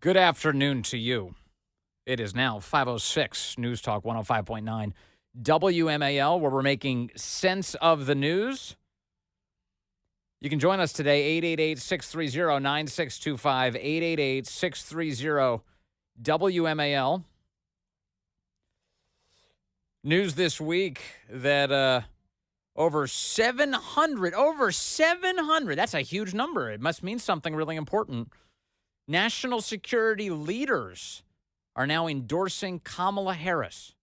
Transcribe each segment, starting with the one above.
Good afternoon to you. It is now 5:06 News Talk 105.9 WMAL, where we're making sense of the news. You can join us today, 888-630-9625, 888-630-WMAL. News this week that over 700, that's a huge number. It must mean something really important. National security leaders are now endorsing Kamala Harris.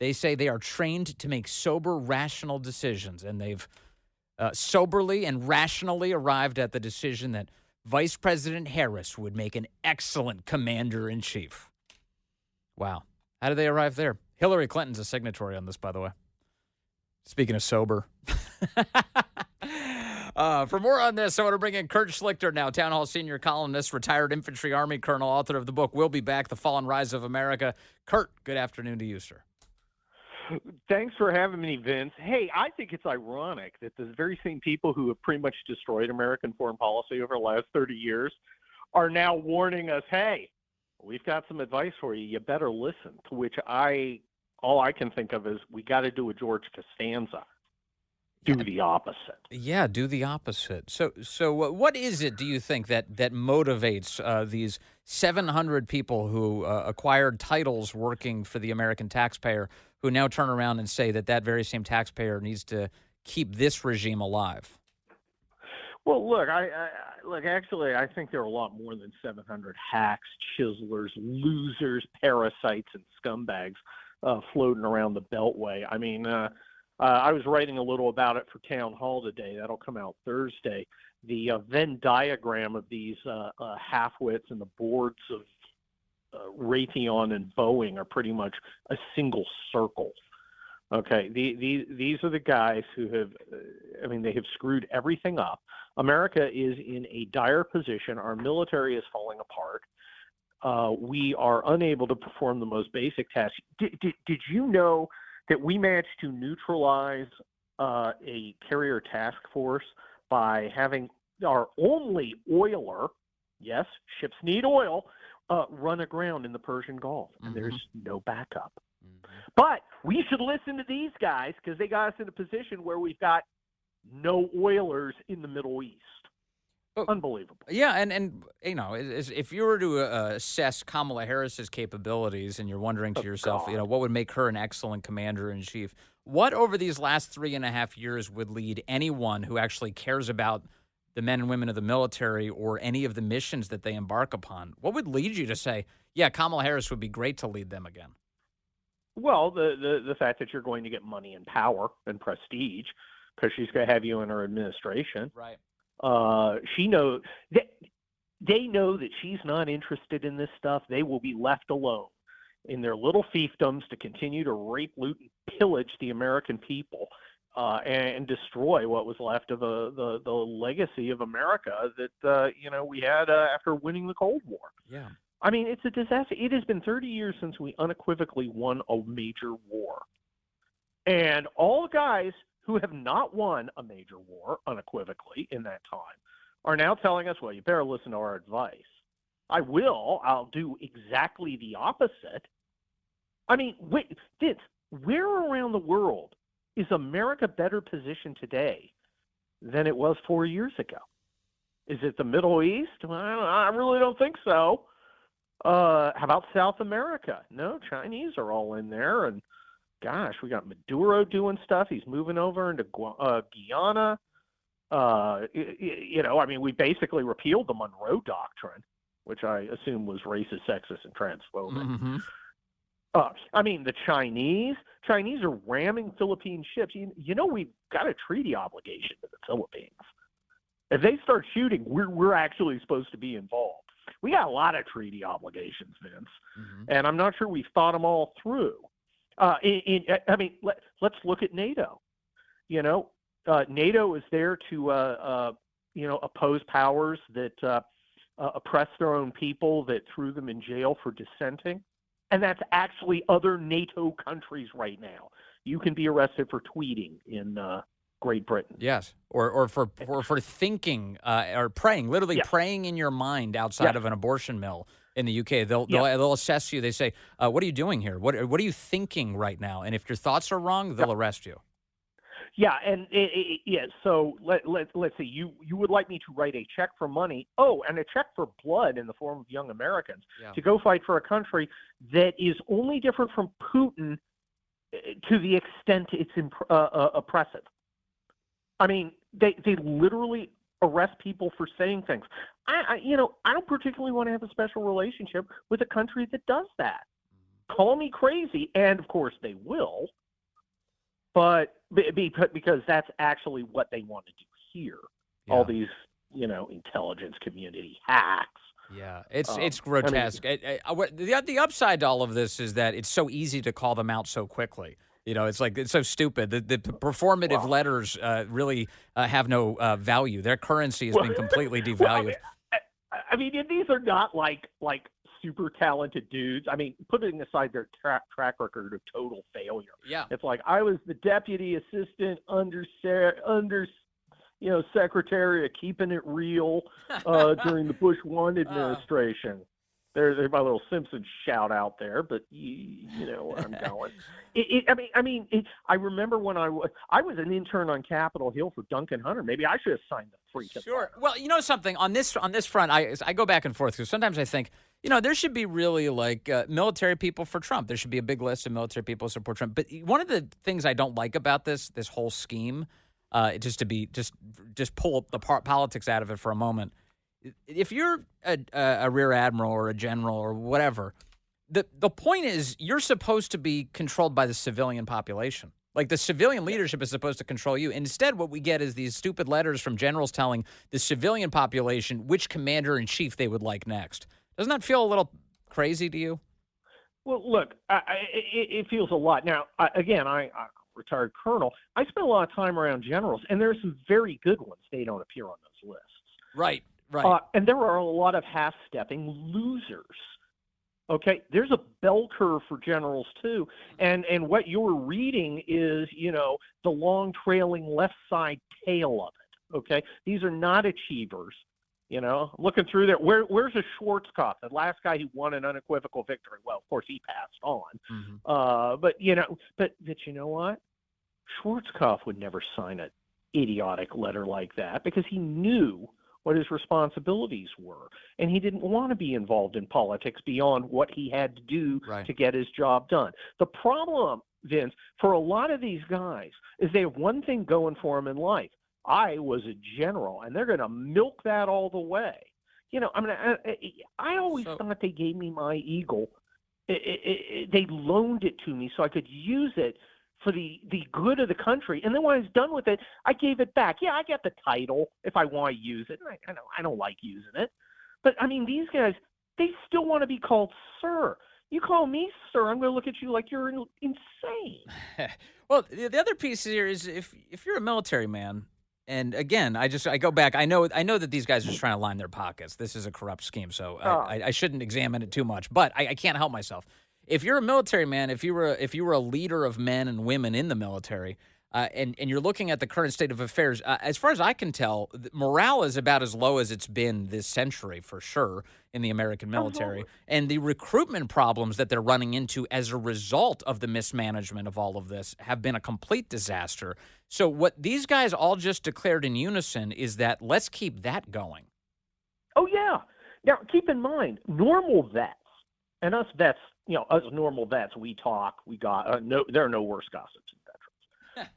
They say they are trained to make sober, rational decisions, and they've soberly and rationally arrived at the decision that Vice President Harris would make an excellent commander-in-chief. Wow. How did they arrive there? Hillary Clinton's a signatory on this, by the way. Speaking of sober. For more on this, I want to bring in Kurt Schlichter now, Townhall Senior Columnist, retired Infantry Army Colonel, author of the book We'll Be Back, The Fall and Rise of America. Kurt, good afternoon to you, sir. Thanks for having me, Vince. Hey, I think it's ironic that the very same people who have pretty much destroyed American foreign policy over the last 30 years are now warning us, hey, we've got some advice for you. You better listen, to which all I can think of is we got to do a George Costanza. Do the opposite. Yeah, do the opposite. So what is it, do you think, that motivates these 700 people who acquired titles working for the American taxpayer, who now turn around and say that very same taxpayer needs to keep this regime alive? Well, look, actually, I think there are a lot more than 700 hacks, chiselers, losers, parasites, and scumbags floating around the Beltway. I mean, I was writing a little about it for Town Hall today. That'll come out Thursday. The Venn diagram of these halfwits and the boards of Raytheon and Boeing are pretty much a single circle. Okay, these are the guys who have, they have screwed everything up. America is in a dire position. Our military is falling apart. We are unable to perform the most basic tasks. Did you know that we managed to neutralize a carrier task force by having our only oiler, yes, ships need oil, run aground in the Persian Gulf, and there's no backup. But we should listen to these guys because they got us in a position where we've got no oilers in the Middle East. Unbelievable. Yeah, and if you were to assess Kamala Harris's capabilities, and you're wondering to yourself, what would make her an excellent commander-in-chief, what over these last 3.5 years would lead anyone who actually cares about the men and women of the military or any of the missions that they embark upon? What would lead you to say, yeah, Kamala Harris would be great to lead them again? Well, the fact that you're going to get money and power and prestige because she's going to have you in her administration. Right. She knows that they know that she's not interested in this stuff. They will be left alone in their little fiefdoms to continue to rape, loot, and pillage the American people and destroy what was left of the legacy of America that we had after winning the Cold War. Yeah. I mean, it's a disaster. It has been 30 years since we unequivocally won a major war. And all the guys who have not won a major war unequivocally in that time are now telling us, well, you better listen to our advice. I'll do exactly the opposite. I mean, wait, Vince, where around the world is America better positioned today than it was 4 years ago? Is it the Middle East? Well, I really don't think so. How about South America? No, Chinese are all in there, and gosh, we got Maduro doing stuff. He's moving over into Guyana. We basically repealed the Monroe Doctrine, which I assume was racist, sexist, and transphobic. The Chinese are ramming Philippine ships. We've got a treaty obligation to the Philippines. If they start shooting, we're actually supposed to be involved. We got a lot of treaty obligations, Vince, and I'm not sure we've thought them all through. Let's look at NATO. NATO is there to oppose powers that oppress their own people, that threw them in jail for dissenting, and that's actually other NATO countries right now. You can be arrested for tweeting in Great Britain. Yes, or for thinking or praying, literally Yeah, praying in your mind outside yeah, of an abortion mill in the UK. They'll yeah, they'll, they'll assess you. They say, "What are you doing here? What are you thinking right now?" And if your thoughts are wrong, yeah. they'll arrest you. Yeah, and yeah. So let's see. You would like me to write a check for money? Oh, and a check for blood in the form of young Americans Yeah. to go fight for a country that is only different from Putin to the extent it's oppressive. I mean, they literally arrest people for saying things. I don't particularly want to have a special relationship with a country that does that. Call me crazy, and of course they will. But because that's actually what they want to do here. Yeah. All these, intelligence community hacks. Yeah, it's grotesque. The upside to all of this is that it's so easy to call them out so quickly. It's like it's so stupid. The performative letters really have no value. Their currency has been completely devalued. I mean, these are not like super talented dudes. I mean, putting aside their track record of total failure. Yeah, it's like I was the deputy assistant secretary of keeping it real during the Bush 1 administration. There's my little Simpsons shout out there, but you know where I'm going. I remember when I was an intern on Capitol Hill for Duncan Hunter. Maybe I should have signed the freaking sure. letter. Well, you know something on this front, I go back and forth because sometimes I think there should be really like military people for Trump. There should be a big list of military people who support Trump. But one of the things I don't like about this whole scheme, just pull up the politics out of it for a moment. If you're a rear admiral or a general or whatever, the point is you're supposed to be controlled by the civilian population. Like the civilian leadership is supposed to control you. Instead, what we get is these stupid letters from generals telling the civilian population which commander-in-chief they would like next. Doesn't that feel a little crazy to you? Well, look, it feels a lot. Now, again, I'm a retired colonel. I spent a lot of time around generals, and there are some very good ones. They don't appear on those lists. Right. And there are a lot of half-stepping losers. Okay, there's a bell curve for generals too, and what you're reading is the long trailing left side tail of it. Okay, these are not achievers. Looking through there, where's a Schwarzkopf, the last guy who won an unequivocal victory? Well, of course he passed on. Mm-hmm. But you know what? Schwarzkopf would never sign an idiotic letter like that because he knew what his responsibilities were. And he didn't want to be involved in politics beyond what he had to do to get his job done. The problem, Vince, for a lot of these guys is they have one thing going for them in life. I was a general, and they're going to milk that all the way. I always thought they gave me my eagle. They loaned it to me so I could use it for the good of the country. And then when I was done with it, I gave it back. Yeah, I get the title if I want to use it. I know I don't like using it. But, I mean, these guys, they still want to be called sir. You call me sir, I'm going to look at you like you're insane. Well, the other piece here is if you're a military man, and again, I go back. I know that these guys are just trying to line their pockets. This is a corrupt scheme, so I shouldn't examine it too much. But I can't help myself. If you're a military man, if you were a leader of men and women in the military, and you're looking at the current state of affairs, as far as I can tell, morale is about as low as it's been this century for sure in the American military. And the recruitment problems that they're running into as a result of the mismanagement of all of this have been a complete disaster. So what these guys all just declared in unison is that let's keep that going. Oh, yeah. Now, keep in mind, normal vets, and us vets, us normal vets, we talk, we got, there are no worse gossips than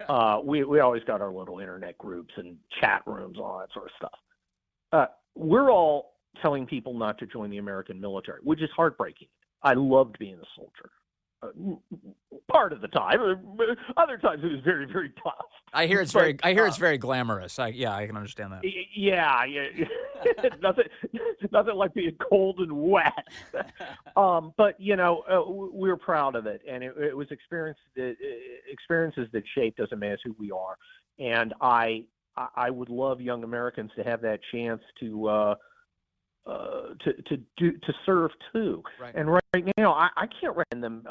veterans. We always got our little internet groups and chat rooms, all that sort of stuff. We're all telling people not to join the American military, which is heartbreaking. I loved being a soldier. Part of the time, other times it was very, very tough. I hear it's very glamorous. I can understand that. Yeah. nothing like being cold and wet. But we're proud of it, and it was experiences that shaped us and made us who we are. And I would love young Americans to have that chance to serve too. Right. And right now, I can't recommend them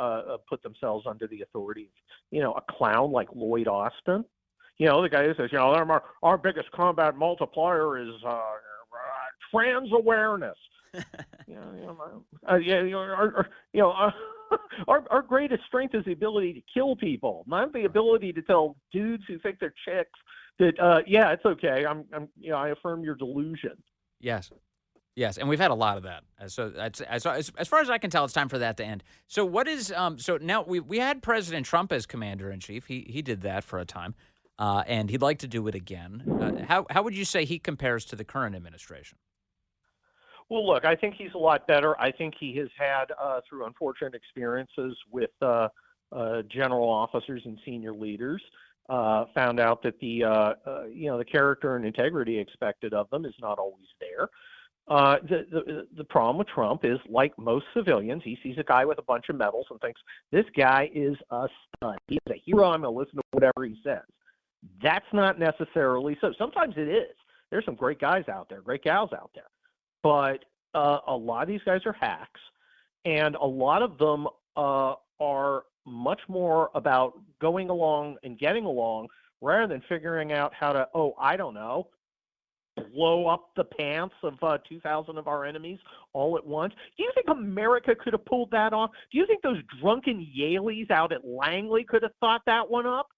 put themselves under the authority of a clown like Lloyd Austin. The guy who says, our biggest combat multiplier is trans awareness. Our greatest strength is the ability to kill people, not the ability to tell dudes who think they're chicks that, it's okay. I affirm your delusion. Yes. Yes, and we've had a lot of that. So as far as I can tell, it's time for that to end. So what is so now we had President Trump as commander in chief. He did that for a time, and he'd like to do it again. How would you say he compares to the current administration? Well, look, I think he's a lot better. I think he has had, through unfortunate experiences with general officers and senior leaders, found out that the character and integrity expected of them is not always there. The problem with Trump is, like most civilians, he sees a guy with a bunch of medals and thinks, this guy is a stud. He's a hero. I'm going to listen to whatever he says. That's not necessarily so. Sometimes it is. There's some great guys out there, great gals out there. But a lot of these guys are hacks, and a lot of them are much more about going along and getting along rather than figuring out how to, blow up the pants of 2,000 of our enemies all at once. Do you think America could have pulled that off? Do you think those drunken Yaleys out at Langley could have thought that one up?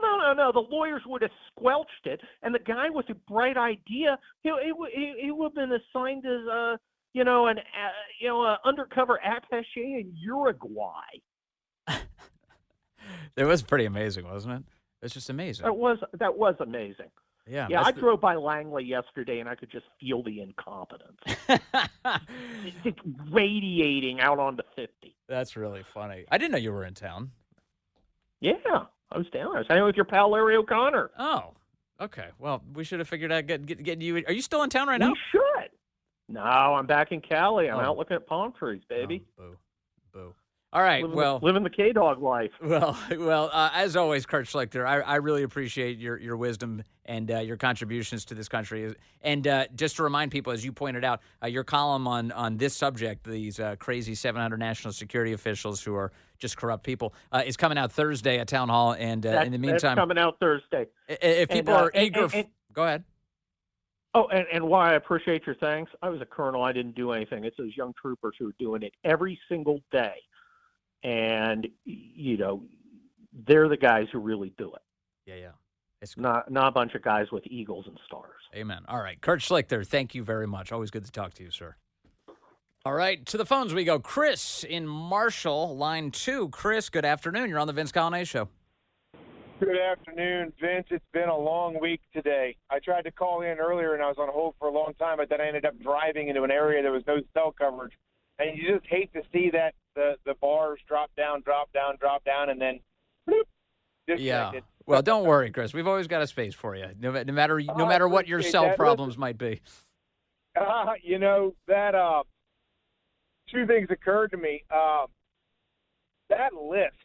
No. The lawyers would have squelched it, and the guy with a bright idea, he would have been assigned as an undercover attaché in Uruguay. It was pretty amazing, wasn't it? It's just amazing. That was amazing. Yeah. I drove by Langley yesterday, and I could just feel the incompetence. It's radiating out onto 50. That's really funny. I didn't know you were in town. Yeah. I was down. I was hanging with your pal Larry O'Connor. Oh, okay. Well, we should have figured out get you. Are you still in town right now? We should. No, I'm back in Cali. I'm out looking at palm trees, baby. Oh, boo. All right. Living the K-Dog life. Well. As always, Kurt Schlichter, I really appreciate your wisdom and your contributions to this country. And just to remind people, as you pointed out, your column on this subject, these crazy 700 national security officials who are just corrupt people, is coming out Thursday at Townhall. And in the meantime, that's coming out Thursday. If people are eager, go ahead. Oh, and why I appreciate your thanks. I was a colonel. I didn't do anything. It's those young troopers who are doing it every single day. And, they're the guys who really do it. Yeah. It's not a bunch of guys with eagles and stars. Amen. All right. Kurt Schlichter, thank you very much. Always good to talk to you, sir. All right. To the phones we go. Chris in Marshall, line 2. Chris, good afternoon. You're on the Vince Coglianese Show. Good afternoon, Vince. It's been a long week today. I tried to call in earlier, and I was on hold for a long time, but then I ended up driving into an area there was no cell coverage. And you just hate to see that the bars drop down, and then bloop, disconnected. Yeah. Well, don't worry, Chris. We've always got a space for you, no matter what your cell problems might be. That two things occurred to me. That list,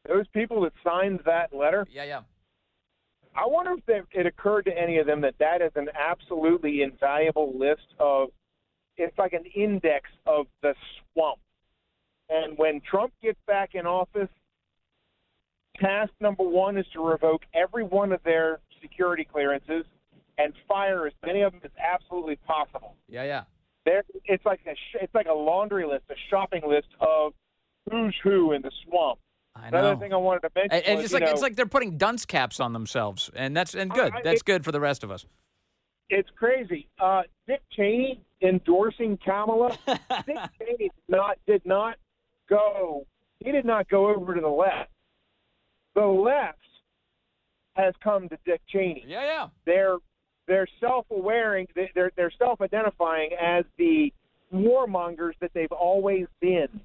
those people that signed that letter. Yeah. I wonder if it occurred to any of them that is an absolutely invaluable list of. It's like an index of the swamp. And when Trump gets back in office, task number 1 is to revoke every one of their security clearances and fire as many of them as absolutely possible. Yeah. It's like a laundry list, a shopping list of who's who in the swamp. I know. Another thing I wanted to mention and was, it's like they're putting dunce caps on themselves, and that's good. That's good for the rest of us. It's crazy. Dick Cheney endorsing Kamala. Dick Cheney did not go over to the left. The left has come to Dick Cheney. Yeah. They're self-aware. They're self-identifying as the warmongers that they've always been.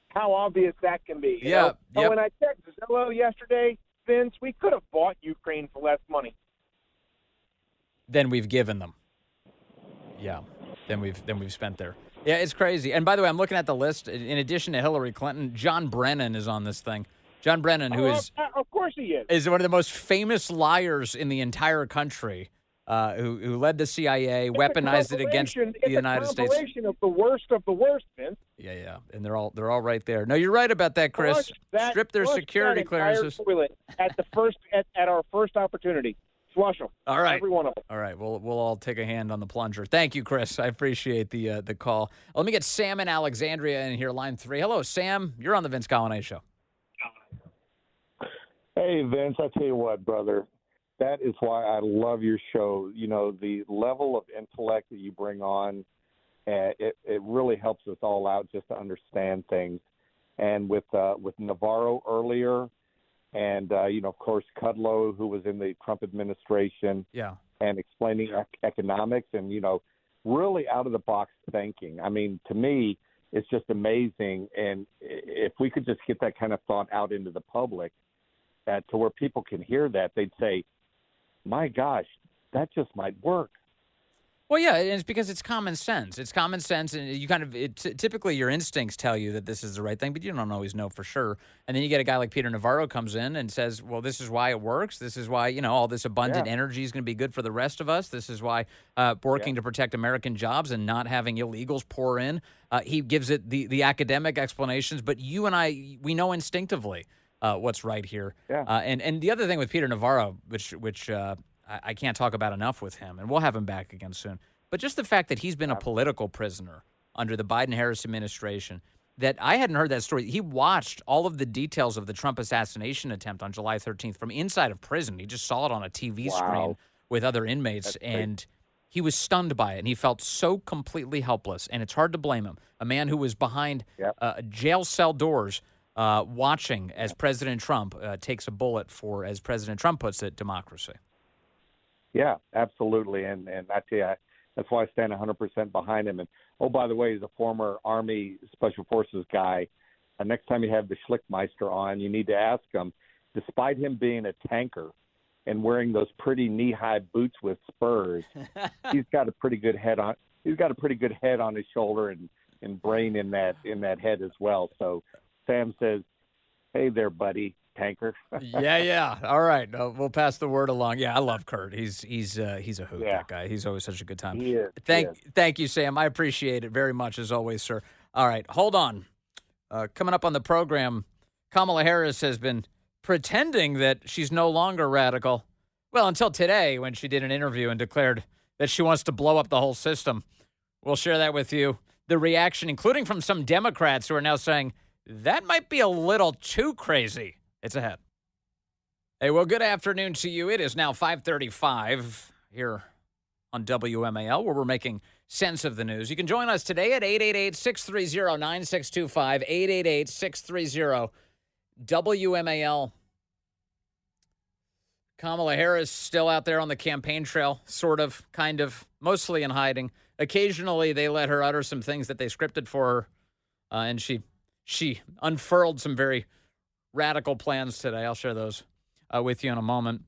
How obvious that can be. Yeah. But when I checked Zillow yesterday, Vince, we could have bought Ukraine for less money than we've given them. Yeah. Than we've spent there. Yeah, it's crazy. And by the way, I'm looking at the list. In addition to Hillary Clinton, John Brennan is on this thing. John Brennan, who is of course he is one of the most famous liars in the entire country. who led the CIA, weaponized it against the United States. It's a compilation of the worst, Vince. Yeah, and they're all right there. No, you're right about that, Chris. Strip their security clearances at our first opportunity. Flush them. All right, every one of them. All right, we'll all take a hand on the plunger. Thank you, Chris. I appreciate the call. Let me get Sam in Alexandria in here, line 3. Hello, Sam. You're on the Vince Coglianese Show. Hey, Vince, I tell you what, brother, that is why I love your show. You know, the level of intellect that you bring on, it really helps us all out just to understand things. And with Navarro earlier, and, of course, Kudlow, who was in the Trump administration, and explaining economics and, really out-of-the-box thinking. I mean, to me, it's just amazing. And if we could just get that kind of thought out into the public, to where people can hear that, they'd say, my gosh, that just might work. Well, yeah, and it's because it's common sense. It's common sense, and you typically your instincts tell you that this is the right thing, but you don't always know for sure. And then you get a guy like Peter Navarro comes in and says, well, this is why it works. This is why, all this abundant energy is going to be good for the rest of us. This is why working to protect American jobs and not having illegals pour in. He gives it the academic explanations, but you and I, we know instinctively what's right here. Yeah. And the other thing with Peter Navarro, which I can't talk about enough with him, and we'll have him back again soon, but just the fact that he's been a political prisoner under the Biden-Harris administration, that I hadn't heard that story. He watched all of the details of the Trump assassination attempt on July 13th from inside of prison. He just saw it on a TV screen with other inmates, and he was stunned by it, and he felt so completely helpless, and it's hard to blame him. A man who was behind jail cell doors watching as President Trump takes a bullet for, as President Trump puts it, democracy. Yeah, absolutely. And I tell you, that's why I stand 100% behind him. And, oh, by the way, he's a former Army Special Forces guy. Next time you have the Schlichtmeister on, you need to ask him, despite him being a tanker and wearing those pretty knee-high boots with spurs, he's got a pretty good head on. He's got a pretty good head on his shoulder and brain in that head as well. So Sam says, "Hey there, buddy, tanker." Yeah. All right, we'll pass the word along. Yeah, I love Kurt. He's a hoot. That guy. He's always such a good time. He is. Thank you, Sam. I appreciate it very much as always, sir. All right, hold on. Coming up on the program, Kamala Harris has been pretending that she's no longer radical. Well, until today, when she did an interview and declared that she wants to blow up the whole system. We'll share that with you. The reaction, including from some Democrats who are now saying that might be a little too crazy. It's ahead. Hey, well, good afternoon to you. It is now 5:35 here on WMAL, where we're making sense of the news. You can join us today at 888-630-9625, 888-630-WMAL. Kamala Harris still out there on the campaign trail, sort of, kind of, mostly in hiding. Occasionally, they let her utter some things that they scripted for her, and she unfurled some very radical plans today. I'll share those with you in a moment.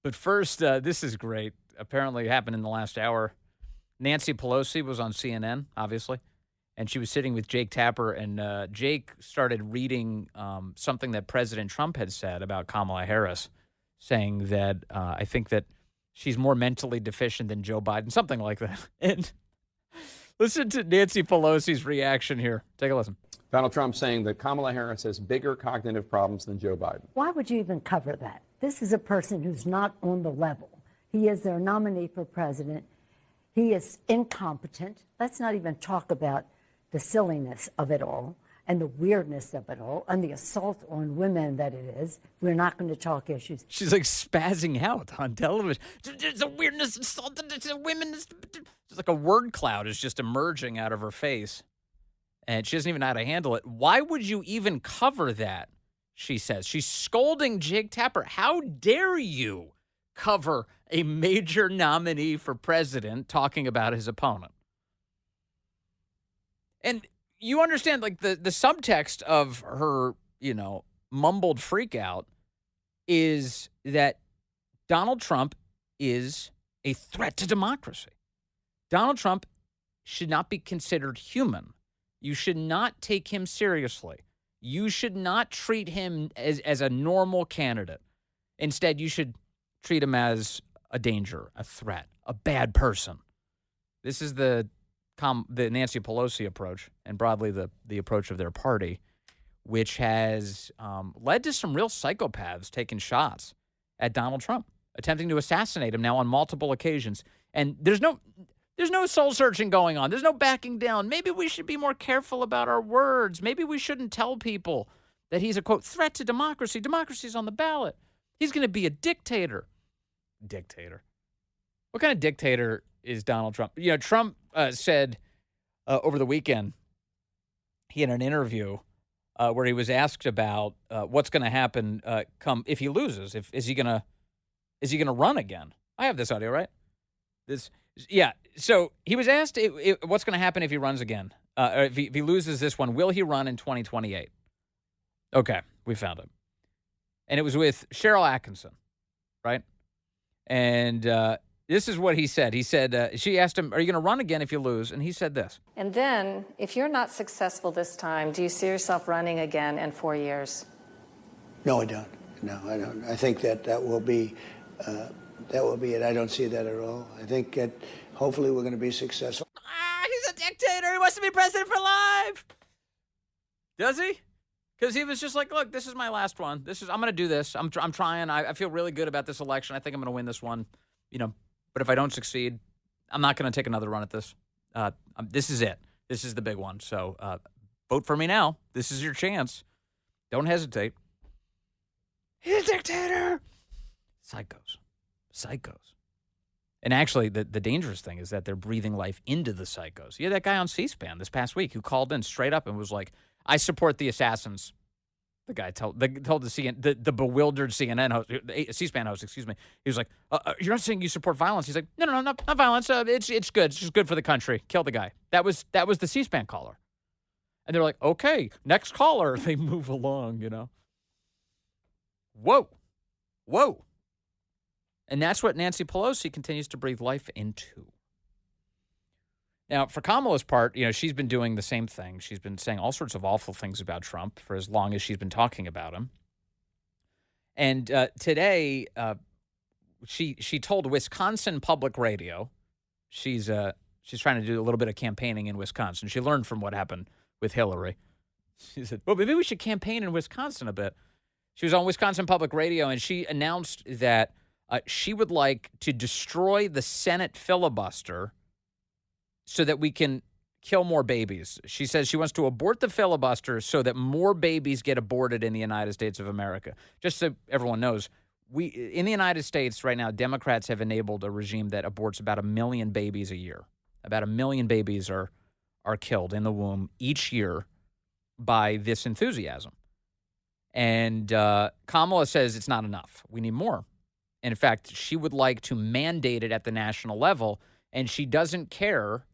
But first, this is great. Apparently it happened in the last hour. Nancy Pelosi was on CNN, obviously, and she was sitting with Jake Tapper, and Jake started reading something that President Trump had said about Kamala Harris, saying that I think that she's more mentally deficient than Joe Biden, something like that. And listen to Nancy Pelosi's reaction here. Take a listen. Donald Trump saying that Kamala Harris has bigger cognitive problems than Joe Biden. Why would you even cover that? This is a person who's not on the level. He is their nominee for president. He is incompetent. Let's not even talk about the silliness of it all and the weirdness of it all and the assault on women that it is. We're not going to talk issues. She's like spazzing out on television. There's a weirdness, assault, women. It's like a word cloud is just emerging out of her face. And she doesn't even know how to handle it. Why would you even cover that, she says. She's scolding Jake Tapper. How dare you cover a major nominee for president talking about his opponent? And you understand, like, the subtext of her, mumbled freak out is that Donald Trump is a threat to democracy. Donald Trump should not be considered human. You should not take him seriously. You should not treat him as a normal candidate. Instead, you should treat him as a danger, a threat, a bad person. This is the Nancy Pelosi approach, and broadly the approach of their party, which has led to some real psychopaths taking shots at Donald Trump, attempting to assassinate him now on multiple occasions. And there's no soul searching going on. There's no backing down. Maybe we should be more careful about our words. Maybe we shouldn't tell people that he's a, quote, threat to democracy. Democracy's on the ballot. He's going to be a dictator. Dictator. What kind of dictator is Donald Trump? You know, Trump said over the weekend, he had an interview where he was asked about what's going to happen if he loses. Is he going to run again? I have this audio, right? So he was asked what's going to happen if he runs again. Or if he loses this one, will he run in 2028? Okay, we found him. And it was with Cheryl Atkinson, right? And this is what he said. He said, she asked him, are you going to run again if you lose? And he said this. And then, if you're not successful this time, do you see yourself running again in 4 years? No, I don't. No, I don't. I think that will be it. I don't see that at all. I think that hopefully we're going to be successful. He's a dictator. He wants to be president for life. Does he? Because he was just like, look, this is my last one. I'm going to do this. I'm trying. I feel really good about this election. I think I'm going to win this one. You know, but if I don't succeed, I'm not going to take another run at this. This is it. This is the big one. So vote for me now. This is your chance. Don't hesitate. He's a dictator. Psychos. And actually, the dangerous thing is that they're breathing life into the psychos. You had that guy on C-SPAN this past week who called in straight up and was like, I support the assassins. The guy told the bewildered CNN host, C-SPAN host, excuse me. He was like, "You're not saying you support violence?" He's like, "No, not violence. It's good. It's just good for the country. Kill the guy." That was the C-SPAN caller, and they're like, "Okay, next caller." They move along, you know. Whoa, and that's what Nancy Pelosi continues to breathe life into. Now, for Kamala's part, you know, she's been doing the same thing. She's been saying all sorts of awful things about Trump for as long as she's been talking about him. And today, she told Wisconsin Public Radio, she's trying to do a little bit of campaigning in Wisconsin. She learned from what happened with Hillary. She said, well, maybe we should campaign in Wisconsin a bit. She was on Wisconsin Public Radio, and she announced that she would like to destroy the Senate filibuster so that we can kill more babies. She says she wants to abort the filibuster so that more babies get aborted in the United States of America. Just so everyone knows, in the United States right now, Democrats have enabled a regime that aborts about 1 million babies a year. About 1 million babies are killed in the womb each year by this enthusiasm. And Kamala says it's not enough. We need more. And in fact, she would like to mandate it at the national level, and she doesn't care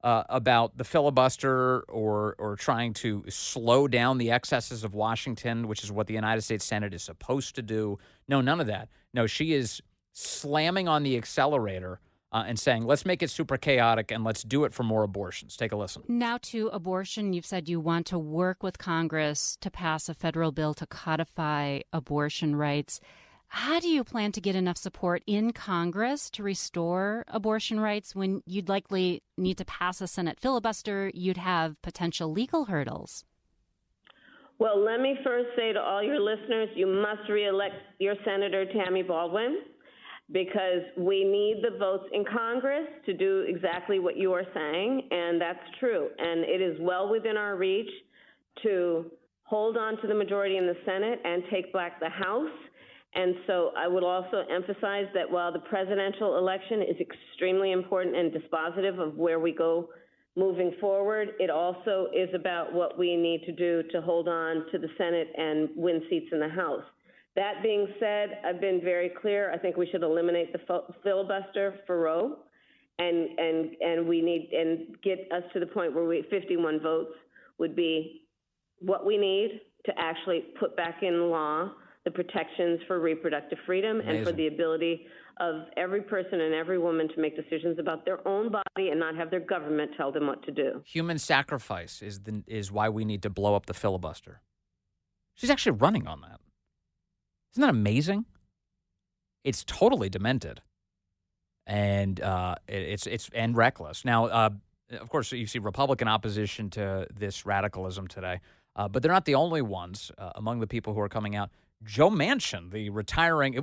about the filibuster or trying to slow down the excesses of Washington, which is what the United States Senate is supposed to do. No, none of that. No, she is slamming on the accelerator and saying, let's make it super chaotic and let's do it for more abortions. Take a listen. Now to abortion, you've said you want to work with Congress to pass a federal bill to codify abortion rights. How do you plan to get enough support in Congress to restore abortion rights when you'd likely need to pass a Senate filibuster? You'd have potential legal hurdles. Well, let me first say to all your listeners, you must reelect your Senator Tammy Baldwin, because we need the votes in Congress to do exactly what you are saying, and that's true. And it is well within our reach to hold on to the majority in the Senate and take back the House. And so I would also emphasize that while the presidential election is extremely important and dispositive of where we go moving forward, it also is about what we need to do to hold on to the Senate and win seats in the House. That being said, I've been very clear. I think we should eliminate the filibuster for Roe, and we need and get us to the point where 51 votes would be what we need to actually put back in law the protections for reproductive freedom. Amazing. And for the ability of every person and every woman to make decisions about their own body and not have their government tell them what to do. Human sacrifice is why we need to blow up the filibuster. She's actually running on that. Isn't that amazing? It's totally demented. and it's reckless. Now, of course, you see Republican opposition to this radicalism today, but they're not the only ones among the people who are coming out. Joe Manchin, the retiring,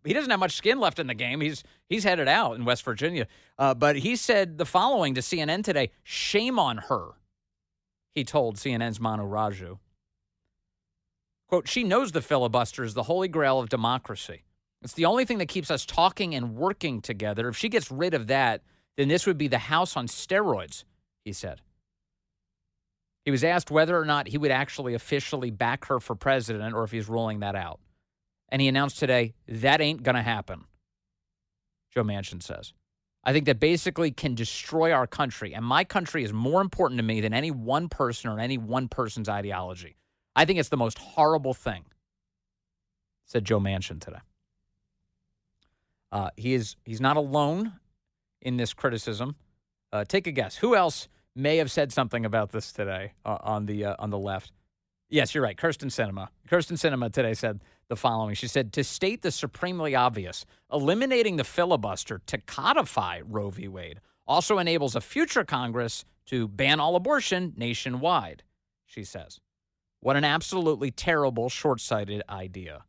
he doesn't have much skin left in the game. He's headed out in West Virginia, but he said the following to CNN today: "Shame on her," he told CNN's Manu Raju. Quote, "She knows the filibuster is the holy grail of democracy. It's the only thing that keeps us talking and working together. If she gets rid of that, then this would be the House on steroids," he said. He was asked whether or not he would actually officially back her for president or if he's ruling that out. And he announced today, that ain't going to happen, Joe Manchin says. "I think that basically can destroy our country, and my country is more important to me than any one person or any one person's ideology. I think it's the most horrible thing," said Joe Manchin today. He's not alone in this criticism. Take a guess. Who else may have said something about this today on the left? Yes, you're right. Kirsten Sinema. Kirsten Sinema today said the following. She said, "To state the supremely obvious, eliminating the filibuster to codify Roe v. Wade also enables a future Congress to ban all abortion nationwide," she says. "What an absolutely terrible, short-sighted idea."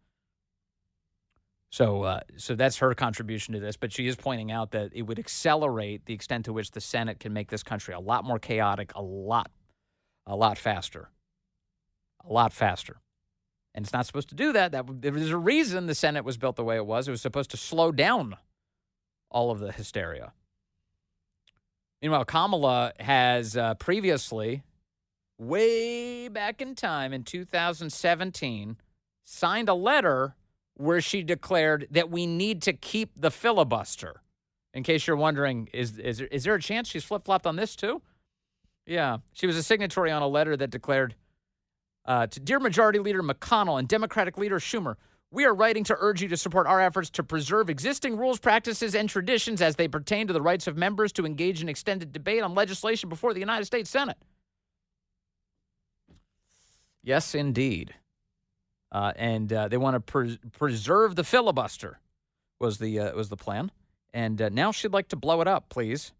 So that's her contribution to this, but she is pointing out that it would accelerate the extent to which the Senate can make this country a lot more chaotic, a lot faster. And it's not supposed to do that. There's a reason the Senate was built the way it was. It was supposed to slow down all of the hysteria. Meanwhile, Kamala has previously, way back in time in 2017, signed a letter where she declared that we need to keep the filibuster. In case you're wondering, is there a chance she's flip-flopped on this too? Yeah. She was a signatory on a letter that declared, to Dear Majority Leader McConnell and Democratic Leader Schumer, we are writing to urge you to support our efforts to preserve existing rules, practices, and traditions as they pertain to the rights of members to engage in extended debate on legislation before the United States Senate. Yes, indeed. And they want to preserve the filibuster was the plan. And now she'd like to blow it up, please.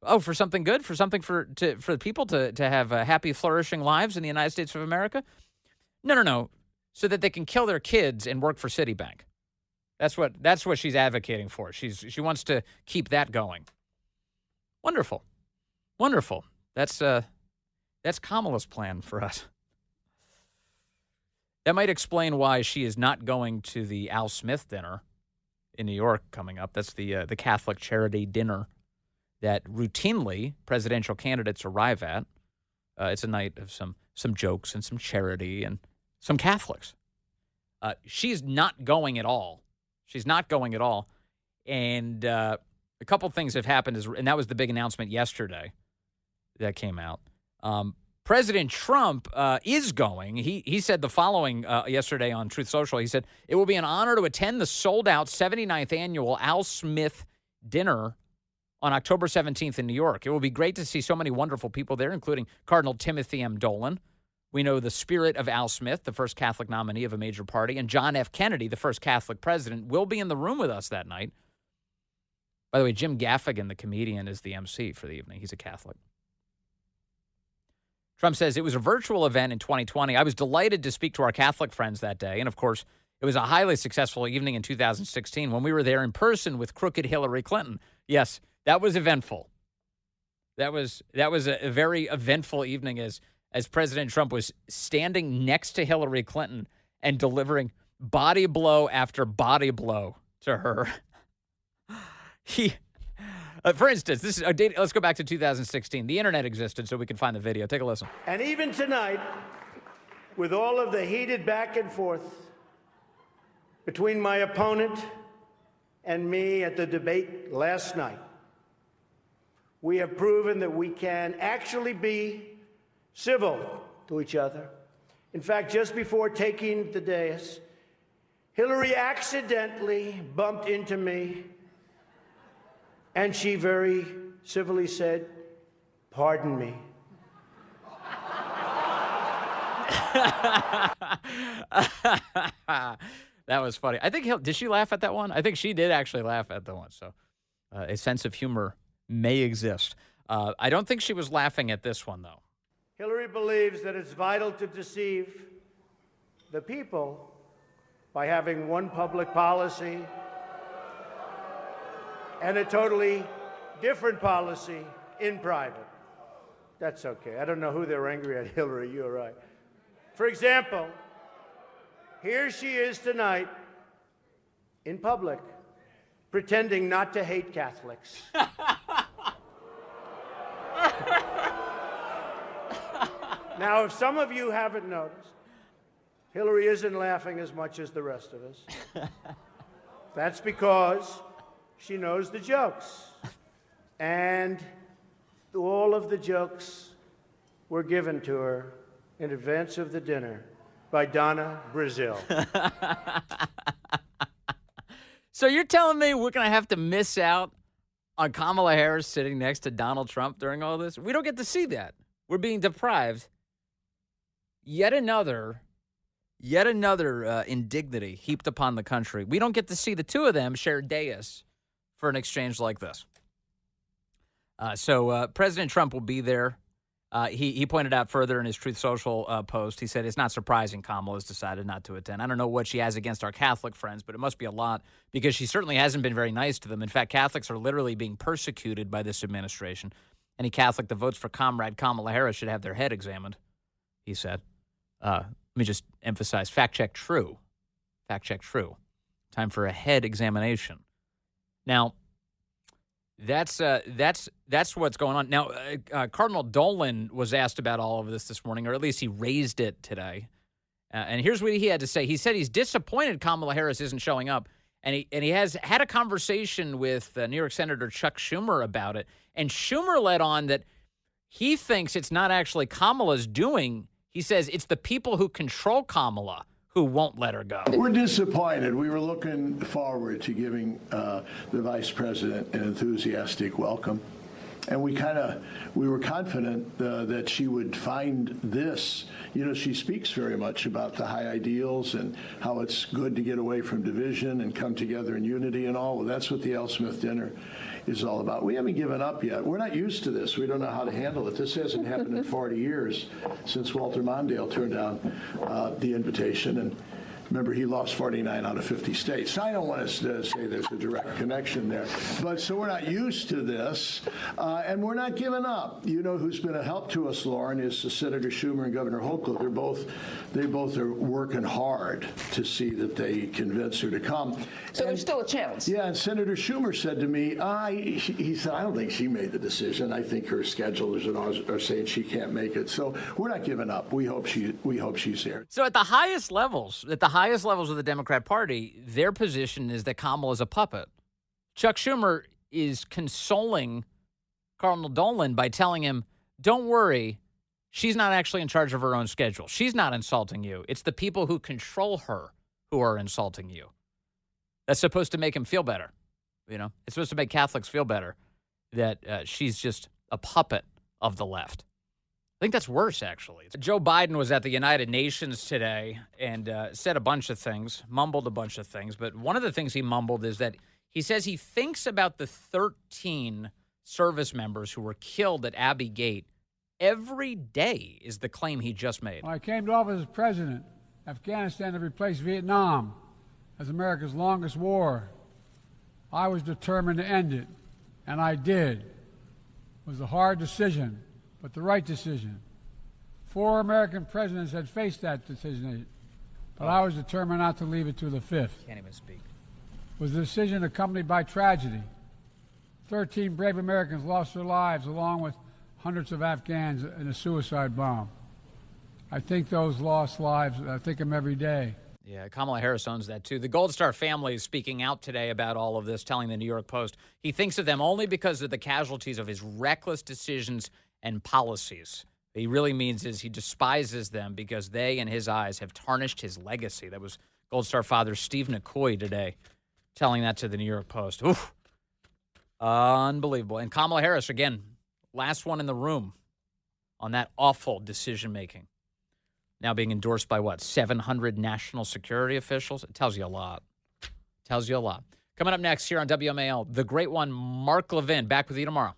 Oh, for something good, for something for the people to have happy, flourishing lives in the United States of America. No. So that they can kill their kids and work for Citibank. That's what she's advocating for. She wants to keep that going. Wonderful. That's Kamala's plan for us. That might explain why she is not going to the Al Smith dinner in New York coming up. That's the Catholic charity dinner that routinely presidential candidates arrive at. It's a night of some jokes and some charity and some Catholics. She's not going at all. And a couple things have happened, and that was the big announcement yesterday that came out. President Trump is going. He said the following yesterday on Truth Social. He said, "It will be an honor to attend the sold-out 79th annual Al Smith dinner on October 17th in New York. It will be great to see so many wonderful people there, including Cardinal Timothy M. Dolan. We know the spirit of Al Smith, the first Catholic nominee of a major party, and John F. Kennedy, the first Catholic president, will be in the room with us that night." By the way, Jim Gaffigan, the comedian, is the MC for the evening. He's a Catholic. Trump says, "It was a virtual event in 2020. I was delighted to speak to our Catholic friends that day. And, of course, it was a highly successful evening in 2016 when we were there in person with crooked Hillary Clinton." Yes, that was eventful. That was a very eventful evening as President Trump was standing next to Hillary Clinton and delivering body blow after body blow to her. For instance, this is a date. Let's go back to 2016. The internet existed, so we can find the video. Take a listen. And even tonight, with all of the heated back and forth between my opponent and me at the debate last night, we have proven that we can actually be civil to each other. In fact, just before taking the dais, Hillary accidentally bumped into me, and she very civilly said, "Pardon me." That was funny. I think did she laugh at that one? I think she did actually laugh at the one. So A sense of humor may exist. I don't think she was laughing at this one, though. Hillary believes that it's vital to deceive the people by having one public policy and a totally different policy in private. That's okay. I don't know who they're angry at, Hillary. You're right. For example, here she is tonight in public pretending not to hate Catholics. Now, if some of you haven't noticed, Hillary isn't laughing as much as the rest of us. That's because she knows the jokes. And all of the jokes were given to her in advance of the dinner by Donna Brazil. So you're telling me we're going to have to miss out on Kamala Harris sitting next to Donald Trump during all this? We don't get to see that. We're being deprived. Yet another indignity heaped upon the country. We don't get to see the two of them share dais for an exchange like this. So President Trump will be there. He pointed out further in his Truth Social post, he said, it's not surprising Kamala's decided not to attend. I don't know what she has against our Catholic friends, but it must be a lot because she certainly hasn't been very nice to them. In fact, Catholics are literally being persecuted by this administration. Any Catholic that votes for Comrade Kamala Harris should have their head examined, he said. Let me just emphasize, fact check true. Fact check true. Time for a head examination. Now, that's what's going on. Now, Cardinal Dolan was asked about all of this morning, or at least he raised it today. And here's what he had to say. He said he's disappointed Kamala Harris isn't showing up, and he has had a conversation with New York Senator Chuck Schumer about it. And Schumer led on that he thinks it's not actually Kamala's doing. He says it's the people who control Kamala who won't let her go. We're disappointed. We were looking forward to giving the vice president an enthusiastic welcome. And we were confident that she would find this. You know, she speaks very much about the high ideals and how it's good to get away from division and come together in unity and all. Well, that's what the L. Smith dinner is all about. We haven't given up yet. We're not used to this. We don't know how to handle it. This hasn't happened in 40 years since Walter Mondale turned down the invitation. And remember, he lost 49 out of 50 states. I don't want to say there's a direct connection there. But so we're not used to this, and we're not giving up. You know who's been a help to us, Lauren, is Senator Schumer and Governor Hochul. They both are working hard to see that they convince her to come. So there's still a chance. Yeah, and Senator Schumer said to me, he said, I don't think she made the decision. I think her schedulers are saying she can't make it. So we're not giving up. We hope she's there. So at the highest levels of the Democrat Party, their position is that Kamala is a puppet. Chuck Schumer is consoling Cardinal Dolan by telling him, don't worry, she's not actually in charge of her own schedule. She's not insulting you. It's the people who control her who are insulting you. That's supposed to make him feel better. You know, it's supposed to make Catholics feel better that she's just a puppet of the left. I think that's worse, actually. Joe Biden was at the United Nations today and said a bunch of things, mumbled a bunch of things. But one of the things he mumbled is that he says he thinks about the 13 service members who were killed at Abbey Gate every day, is the claim he just made. When I came to office as president, Afghanistan had replaced Vietnam as America's longest war. I was determined to end it, and I did. It was a hard decision, but the right decision. 4 American presidents had faced that decision, but I was determined not to leave it to the 5th. Can't even speak. It was a decision accompanied by tragedy. 13 brave Americans lost their lives, along with hundreds of Afghans in a suicide bomb. I think those lost lives, I think them every day. Yeah, Kamala Harris owns that, too. The Gold Star family is speaking out today about all of this, telling the New York Post he thinks of them only because of the casualties of his reckless decisions and policies. What he really means is he despises them because they, in his eyes, have tarnished his legacy. That was Gold Star father Steve McCoy today telling that to the New York Post. Oof. Unbelievable. And Kamala Harris, again, last one in the room on that awful decision-making. Now being endorsed by, 700 national security officials? It tells you a lot. Tells you a lot. Coming up next here on WMAL, the great one, Mark Levin. Back with you tomorrow.